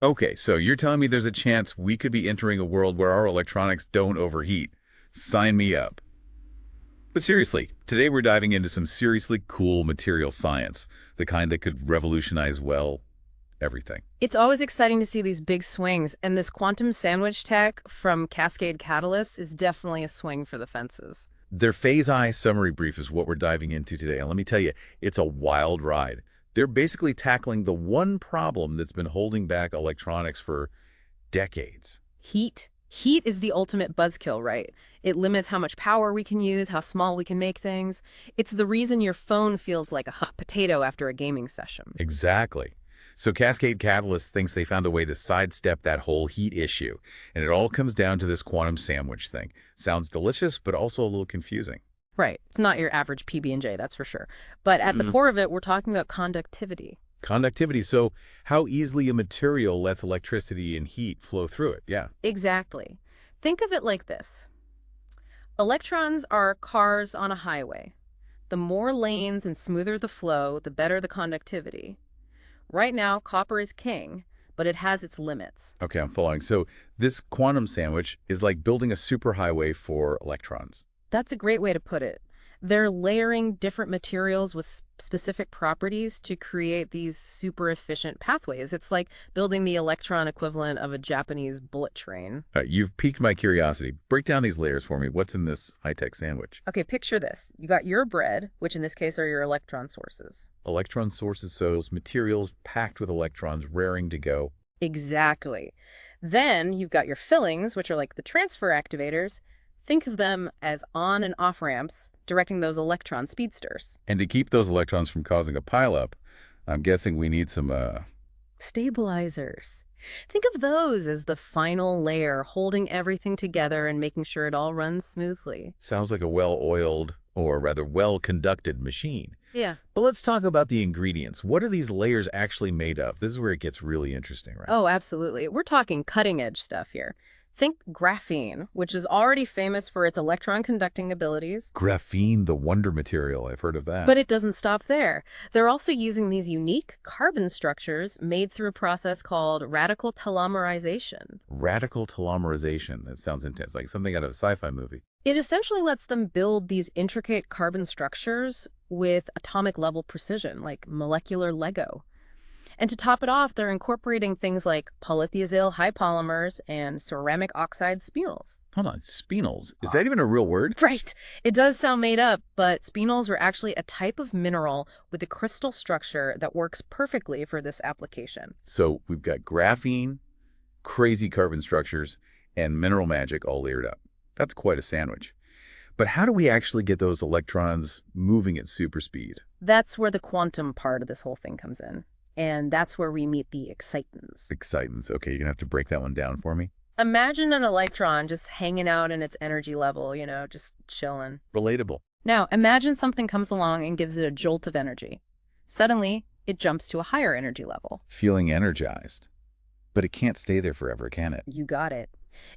Okay, so you're telling me there's a chance we could be entering a world where our electronics don't overheat. Sign me up. But seriously, today we're diving into some seriously cool material science, the kind that could revolutionize, well, everything. It's always exciting to see these big swings, and this quantum sandwich tech from Cascade Catalyst is definitely a swing for the fences. Their Phase I summary brief is what we're diving into today, and let me tell you, it's a wild ride. They're basically tackling the one problem that's been holding back electronics for decades. Heat. Heat is the ultimate buzzkill, right? It limits how much power we can use, how small we can make things. It's the reason your phone feels like a hot potato after a gaming session. Exactly. So Cascade Catalyst thinks they found a way to sidestep that whole heat issue, and it all comes down to this quantum sandwich thing. Sounds delicious, but also a little confusing. Right. It's not your average PB&J, that's for sure. But at the Mm. core of it, we're talking about conductivity. Conductivity, so how easily a material lets electricity and heat flow through it, yeah. Exactly. Think of it like this. Electrons are cars on a highway. The more lanes and smoother the flow, the better the conductivity. Right now, copper is king, but it has its limits. Okay, I'm following. So this quantum sandwich is like building a superhighway for electrons. That's a great way to put it. They're layering different materials with specific properties to create these super efficient pathways. It's like building the electron equivalent of a Japanese bullet train. You've piqued my curiosity. Break down these layers for me. What's in this high-tech sandwich? Okay, picture this. You got your bread, which in this case are your electron sources. Electron sources, so those materials packed with electrons raring to go. Exactly. Then you've got your fillings, which are like the transfer activators. Think of them as on and off ramps directing those electron speedsters. And to keep those electrons from causing a pileup, I'm guessing we need some, Stabilizers. Think of those as the final layer holding everything together and making sure it all runs smoothly. sounds like a well-oiled, or rather well-conducted machine. Yeah. But let's talk about the ingredients. What are these layers actually made of? This is where it gets really interesting, right? Oh, absolutely. We're talking cutting edge stuff here. Think graphene, which is already famous for its electron conducting abilities. Graphene, the wonder material. I've heard of that. But it doesn't stop there. They're also using these unique carbon structures made through a process called radical telomerization. Radical telomerization. That sounds intense, like something out of a sci-fi movie. It essentially lets them build these intricate carbon structures with atomic level precision, like molecular Lego. And to top it off, they're incorporating things like polyethyl high polymers and ceramic oxide spinels. Hold on, spinels. Is that even a real word? Right. It does sound made up, but spinels are actually a type of mineral with a crystal structure that works perfectly for this application. So we've got graphene, crazy carbon structures, and mineral magic all layered up. That's quite a sandwich. But how do we actually get those electrons moving at super speed? That's where the quantum part of this whole thing comes in. And that's where we meet the excitons. Excitons. Okay, you're going to have to break that one down for me. Imagine an electron just hanging out in its energy level, just chilling. Relatable. Now, imagine something comes along and gives it a jolt of energy. Suddenly, it jumps to a higher energy level. Feeling energized. But it can't stay there forever, can it? You got it.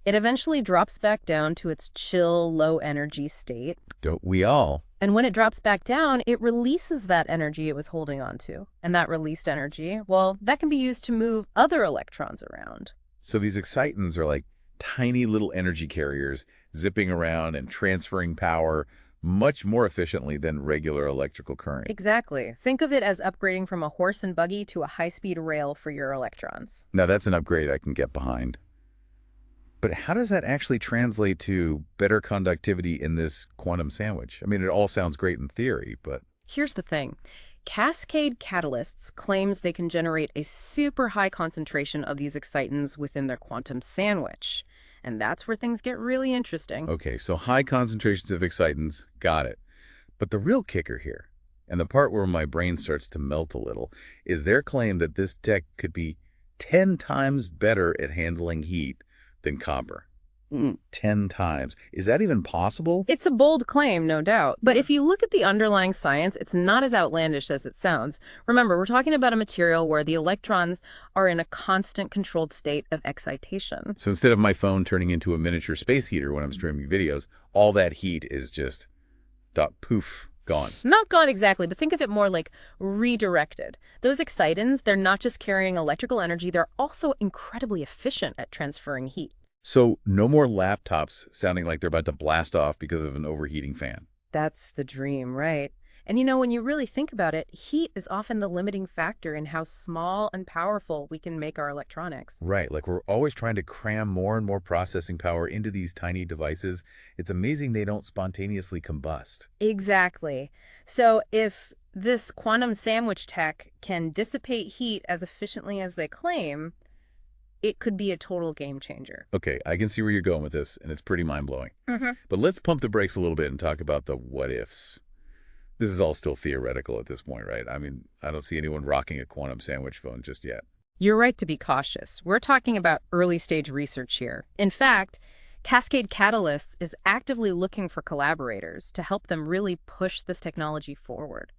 It eventually drops back down to its chill, low-energy state. Don't we all? And when it drops back down, it releases that energy it was holding on to. And that released energy, well, that can be used to move other electrons around. So these excitons are like tiny little energy carriers zipping around and transferring power much more efficiently than regular electrical current. Exactly. Think of it as upgrading from a horse and buggy to a high-speed rail for your electrons. Now that's an upgrade I can get behind. But how does that actually translate to better conductivity in this quantum sandwich? I mean, it all sounds great in theory, but... Here's the thing. Cascade Catalysts claims they can generate a super high concentration of these excitons within their quantum sandwich. And that's where things get really interesting. Okay, so high concentrations of excitons, got it. But the real kicker here, and the part where my brain starts to melt a little, is their claim that this tech could be 10 times better at handling heat than copper. 10 times. Is that even possible? It's a bold claim, no doubt. But if you look at the underlying science, it's not as outlandish as it sounds. Remember, we're talking about a material where the electrons are in a constant controlled state of excitation. So instead of my phone turning into a miniature space heater when I'm streaming videos, all that heat is just poof, Gone. Not gone exactly, but think of it more like redirected. Those excitants, they're not just carrying electrical energy, they're also incredibly efficient at transferring heat. So no more laptops sounding like they're about to blast off because of an overheating fan. That's the dream, right? And when you really think about it, heat is often the limiting factor in how small and powerful we can make our electronics. Right, like we're always trying to cram more and more processing power into these tiny devices. It's amazing they don't spontaneously combust. Exactly. So if this quantum sandwich tech can dissipate heat as efficiently as they claim, it could be a total game changer. Okay, I can see where you're going with this, and it's pretty mind-blowing. But let's pump the brakes a little bit and talk about the what-ifs. This is all still theoretical at this point, right? I mean, I don't see anyone rocking a quantum sandwich phone just yet. You're right to be cautious. We're talking about early-stage research here. In fact, Cascade Catalysts is actively looking for collaborators to help them really push this technology forward.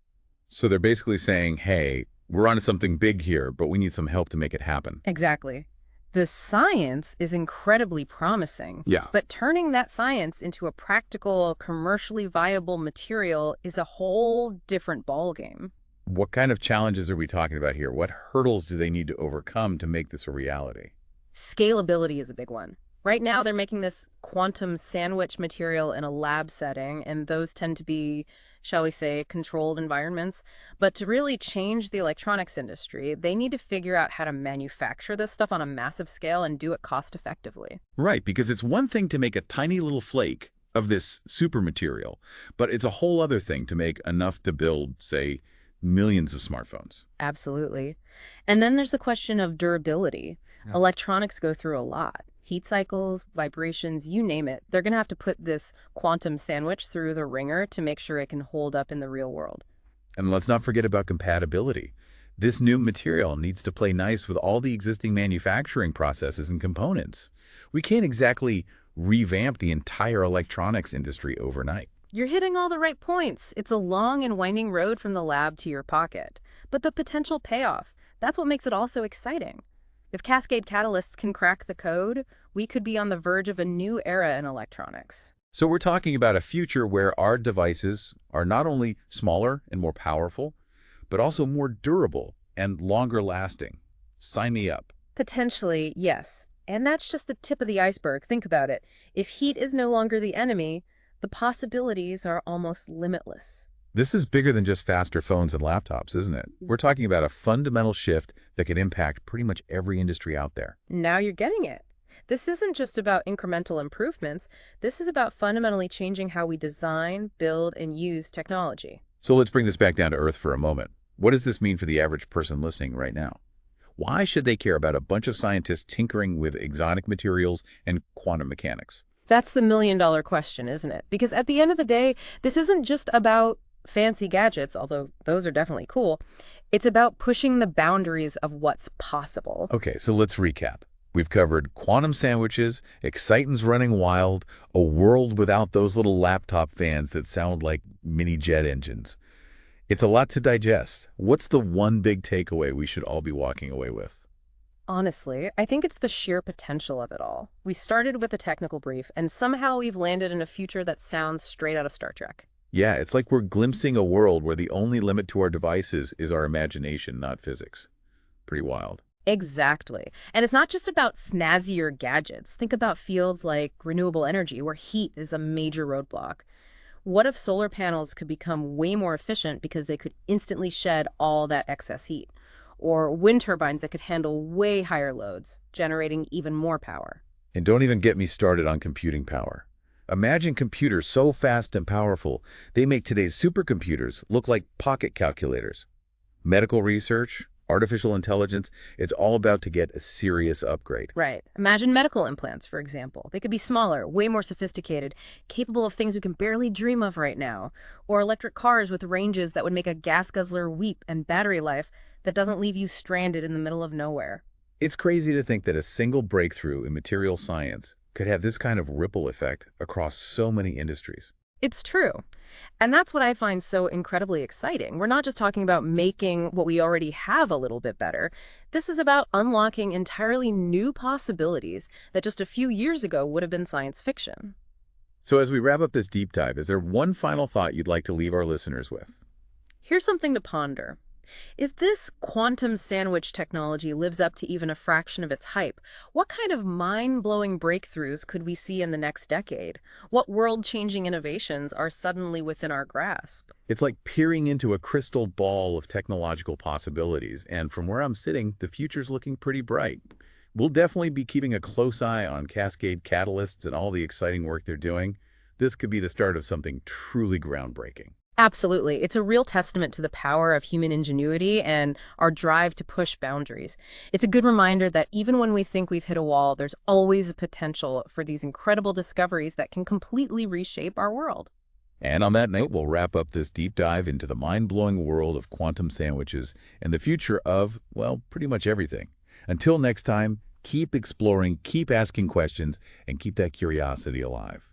So they're basically saying, hey, we're onto something big here, but we need some help to make it happen. Exactly. The science is incredibly promising, Yeah. but turning that science into a practical, commercially viable material is a whole different ballgame. What kind of challenges are we talking about here? What hurdles do they need to overcome to make this a reality? Scalability is a big one. Right now, they're making this quantum sandwich material in a lab setting, and those tend to be, shall we say, controlled environments. But to really change the electronics industry, they need to figure out how to manufacture this stuff on a massive scale and do it cost effectively. Right, because it's one thing to make a tiny little flake of this super material, but it's a whole other thing to make enough to build, say, millions of smartphones. Absolutely. And then there's the question of durability. Yeah. Electronics go through a lot. Heat cycles, vibrations, you name it. They're going to have to put this quantum sandwich through the ringer to make sure it can hold up in the real world. And let's not forget about compatibility. This new material needs to play nice with all the existing manufacturing processes and components. We can't exactly revamp the entire electronics industry overnight. You're hitting all the right points. It's a long and winding road from the lab to your pocket. But the potential payoff, that's what makes it all so exciting. If Cascade Catalysts can crack the code, we could be on the verge of a new era in electronics. So we're talking about a future where our devices are not only smaller and more powerful, but also more durable and longer lasting. Sign me up. Potentially, yes. And that's just the tip of the iceberg. Think about it. If heat is no longer the enemy, the possibilities are almost limitless. This is bigger than just faster phones and laptops, isn't it? We're talking about a fundamental shift that could impact pretty much every industry out there. Now you're getting it. This isn't just about incremental improvements. This is about fundamentally changing how we design, build, and use technology. So let's bring this back down to earth for a moment. What does this mean for the average person listening right now? Why should they care about a bunch of scientists tinkering with exotic materials and quantum mechanics? That's the million-dollar question, isn't it? Because at the end of the day, this isn't just about fancy gadgets, although those are definitely cool. It's about pushing the boundaries of what's possible. Okay, so let's recap. We've covered quantum sandwiches, excitants running wild, a world without those little laptop fans that sound like mini jet engines. It's a lot to digest. What's the one big takeaway we should all be walking away with? Honestly, I think it's the sheer potential of it all. We started with a technical brief, and somehow we've landed in a future that sounds straight out of Star Trek. Yeah, it's like we're glimpsing a world where the only limit to our devices is our imagination, not physics. Pretty wild. Exactly. And it's not just about snazzier gadgets. Think about fields like renewable energy, where heat is a major roadblock. What if solar panels could become way more efficient because they could instantly shed all that excess heat? Or wind turbines that could handle way higher loads, generating even more power. And don't even get me started on computing power. Imagine computers so fast and powerful, they make today's supercomputers look like pocket calculators. Medical research, artificial intelligence, it's all about to get a serious upgrade. Right. Imagine medical implants, for example. They could be smaller, way more sophisticated, capable of things we can barely dream of right now. Or electric cars with ranges that would make a gas guzzler weep, and battery life that doesn't leave you stranded in the middle of nowhere. It's crazy to think that a single breakthrough in material science could have this kind of ripple effect across so many industries. It's true. And that's what I find so incredibly exciting. We're not just talking about making what we already have a little bit better. This is about unlocking entirely new possibilities that just a few years ago would have been science fiction. So as we wrap up this deep dive, is there one final thought you'd like to leave our listeners with? Here's something to ponder. If this quantum sandwich technology lives up to even a fraction of its hype, what kind of mind-blowing breakthroughs could we see in the next decade? What world-changing innovations are suddenly within our grasp? It's like peering into a crystal ball of technological possibilities, and from where I'm sitting, the future's looking pretty bright. We'll definitely be keeping a close eye on Cascade Catalysts and all the exciting work they're doing. This could be the start of something truly groundbreaking. Absolutely. It's a real testament to the power of human ingenuity and our drive to push boundaries. It's a good reminder that even when we think we've hit a wall, there's always a potential for these incredible discoveries that can completely reshape our world. And on that note, we'll wrap up this deep dive into the mind-blowing world of quantum sandwiches and the future of, well, pretty much everything. Until next time, keep exploring, keep asking questions, and keep that curiosity alive.